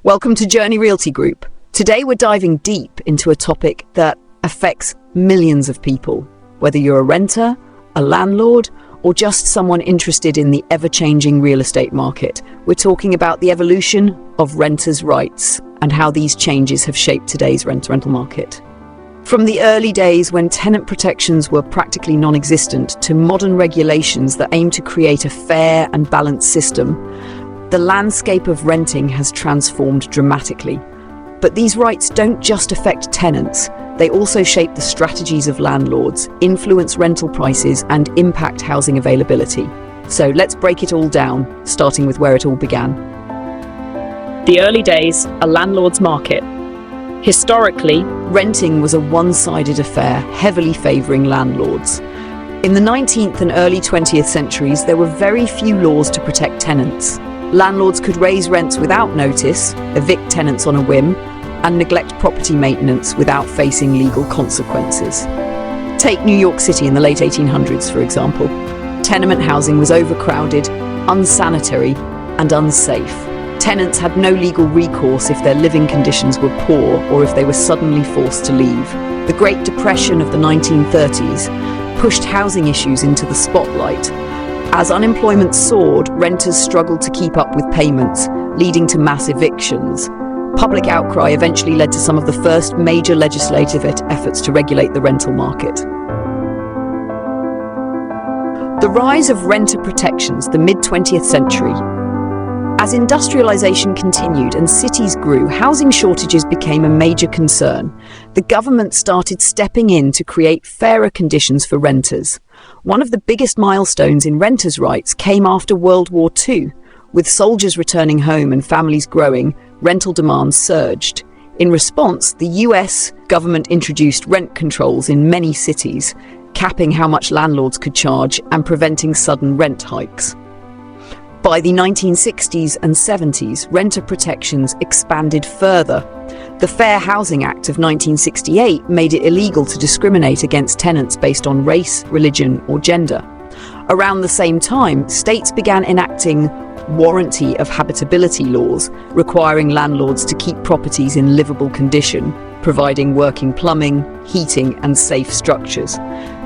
Welcome to Journey Realty Group. Today we're diving deep into a topic that affects millions of people, whether you're a renter, a landlord, or just someone interested in the ever-changing real estate market. We're talking about the evolution of renters' rights and how these changes have shaped today's rental market. From the early days when tenant protections were practically non-existent to modern regulations that aim to create a fair and balanced system, the landscape of renting has transformed dramatically. But these rights don't just affect tenants, they also shape the strategies of landlords, influence rental prices, and impact housing availability. So let's break it all down, starting with where it all began. The early days, a landlord's market. Historically, renting was a one-sided affair, heavily favouring landlords. In the 19th and early 20th centuries, there were very few laws to protect tenants. Landlords could raise rents without notice, evict tenants on a whim, and neglect property maintenance without facing legal consequences. Take New York City in the late 1800s, for example. Tenement housing was overcrowded, unsanitary, and unsafe. Tenants had no legal recourse if their living conditions were poor or if they were suddenly forced to leave. The Great Depression of the 1930s pushed housing issues into the spotlight. As unemployment soared, renters struggled to keep up with payments, leading to mass evictions. Public outcry eventually led to some of the first major legislative efforts to regulate the rental market. The rise of renter protections, the mid-20th century. As industrialization continued and cities grew, housing shortages became a major concern. The government started stepping in to create fairer conditions for renters. One of the biggest milestones in renters' rights came after World War II. With soldiers returning home and families growing, rental demands surged. In response, the US government introduced rent controls in many cities, capping how much landlords could charge and preventing sudden rent hikes. By the 1960s and 70s, renter protections expanded further. The Fair Housing Act of 1968 made it illegal to discriminate against tenants based on race, religion, or gender. Around the same time, states began enacting warranty of habitability laws, requiring landlords to keep properties in livable condition, providing working plumbing, heating, and safe structures.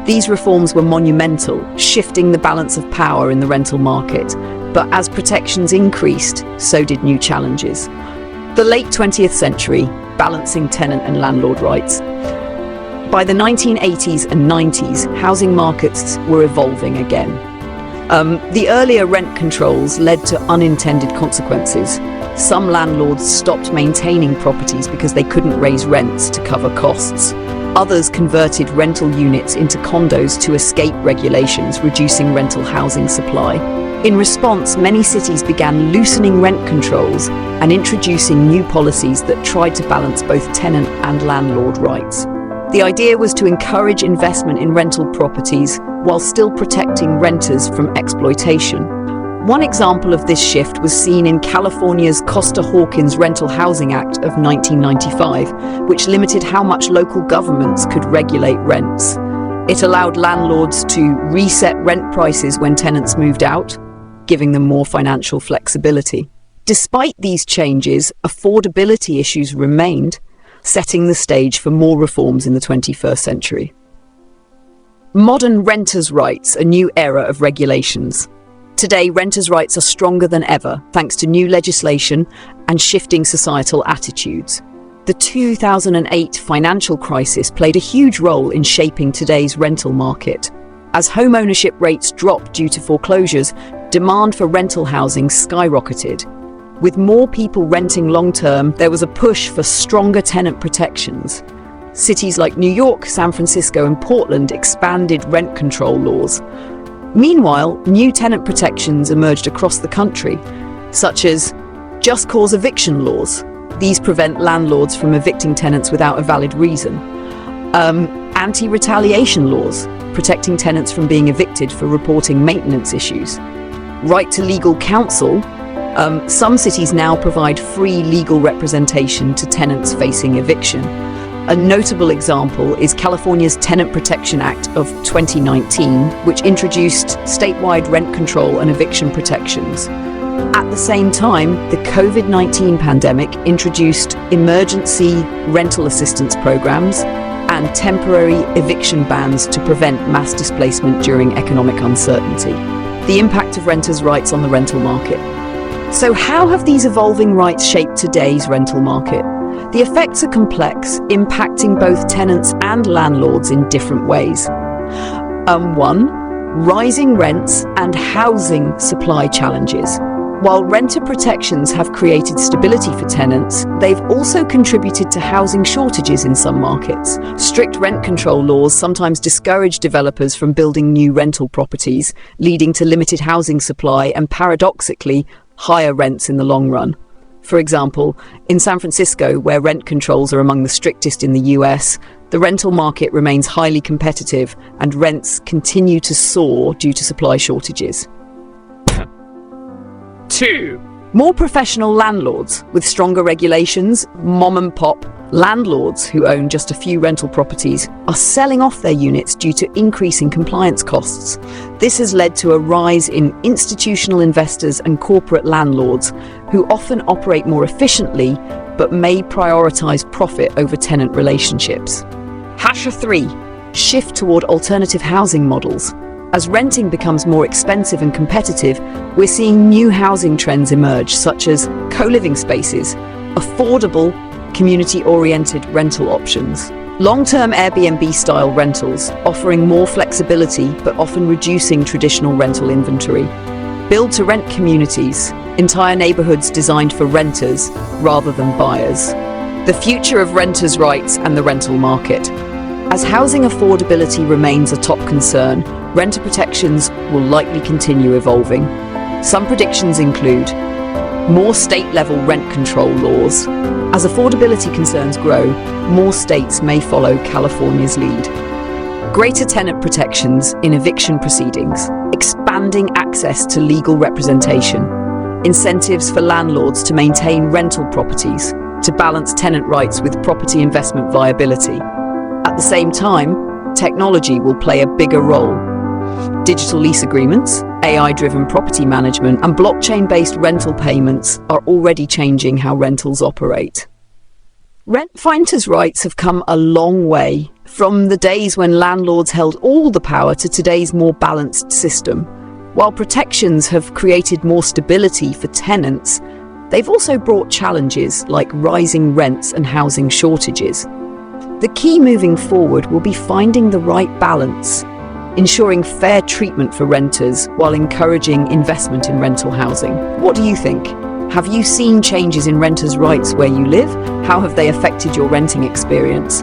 These reforms were monumental, shifting the balance of power in the rental market. But as protections increased, so did new challenges. The late 20th century, balancing tenant and landlord rights. By the 1980s and 90s, housing markets were evolving again. The earlier rent controls led to unintended consequences. Some landlords stopped maintaining properties because they couldn't raise rents to cover costs. Others converted rental units into condos to escape regulations, reducing rental housing supply. In response, many cities began loosening rent controls and introducing new policies that tried to balance both tenant and landlord rights. The idea was to encourage investment in rental properties while still protecting renters from exploitation. One example of this shift was seen in California's Costa-Hawkins Rental Housing Act of 1995, which limited how much local governments could regulate rents. It allowed landlords to reset rent prices when tenants moved out, giving them more financial flexibility. Despite these changes, affordability issues remained, setting the stage for more reforms in the 21st century. Modern renters' rights, a new era of regulations. Today, renters' rights are stronger than ever, thanks to new legislation and shifting societal attitudes. The 2008 financial crisis played a huge role in shaping today's rental market. As home ownership rates dropped due to foreclosures, demand for rental housing skyrocketed. With more people renting long-term, there was a push for stronger tenant protections. Cities like New York, San Francisco, and Portland expanded rent control laws. Meanwhile, new tenant protections emerged across the country, such as just cause eviction laws. These prevent landlords from evicting tenants without a valid reason. Anti-retaliation laws, protecting tenants from being evicted for reporting maintenance issues. Right to legal counsel. Some cities now provide free legal representation to tenants facing eviction. A notable example is California's Tenant Protection Act of 2019, which introduced statewide rent control and eviction protections. At the same time, the COVID-19 pandemic introduced emergency rental assistance programs and temporary eviction bans to prevent mass displacement during economic uncertainty. The impact of renters' rights on the rental market. So how have these evolving rights shaped today's rental market? The effects are complex, impacting both tenants and landlords in different ways. 1. Rising rents and housing supply challenges. While renter protections have created stability for tenants, they've also contributed to housing shortages in some markets. Strict rent control laws sometimes discourage developers from building new rental properties, leading to limited housing supply and, paradoxically, higher rents in the long run. For example, in San Francisco, where rent controls are among the strictest in the US, the rental market remains highly competitive and rents continue to soar due to supply shortages. 2. More professional landlords. With stronger regulations, mom-and-pop landlords who own just a few rental properties are selling off their units due to increasing compliance costs. This has led to a rise in institutional investors and corporate landlords who often operate more efficiently but may prioritize profit over tenant relationships. 3. Shift toward alternative housing models. As renting becomes more expensive and competitive, we're seeing new housing trends emerge, such as co-living spaces, affordable, community-oriented rental options, long-term Airbnb-style rentals, offering more flexibility but often reducing traditional rental inventory, build-to-rent communities, entire neighborhoods designed for renters rather than buyers. The future of renters' rights and the rental market. As housing affordability remains a top concern, renter protections will likely continue evolving. Some predictions include more state-level rent control laws. As affordability concerns grow, more states may follow California's lead. Greater tenant protections in eviction proceedings, expanding access to legal representation, incentives for landlords to maintain rental properties to balance tenant rights with property investment viability. At the same time, technology will play a bigger role. Digital lease agreements, AI-driven property management, and blockchain-based rental payments are already changing how rentals operate. Renters' rights have come a long way from the days when landlords held all the power to today's more balanced system. While protections have created more stability for tenants, they've also brought challenges like rising rents and housing shortages. The key moving forward will be finding the right balance, ensuring fair treatment for renters while encouraging investment in rental housing. What do you think? Have you seen changes in renters' rights where you live? How have they affected your renting experience?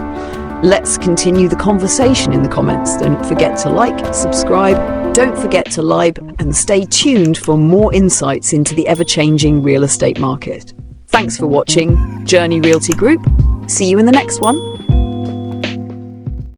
Let's continue the conversation in the comments. Don't forget to like, subscribe, don't forget to like, and stay tuned for more insights into the ever-changing real estate market. Thanks for watching Journey Realty Group. See you in the next one.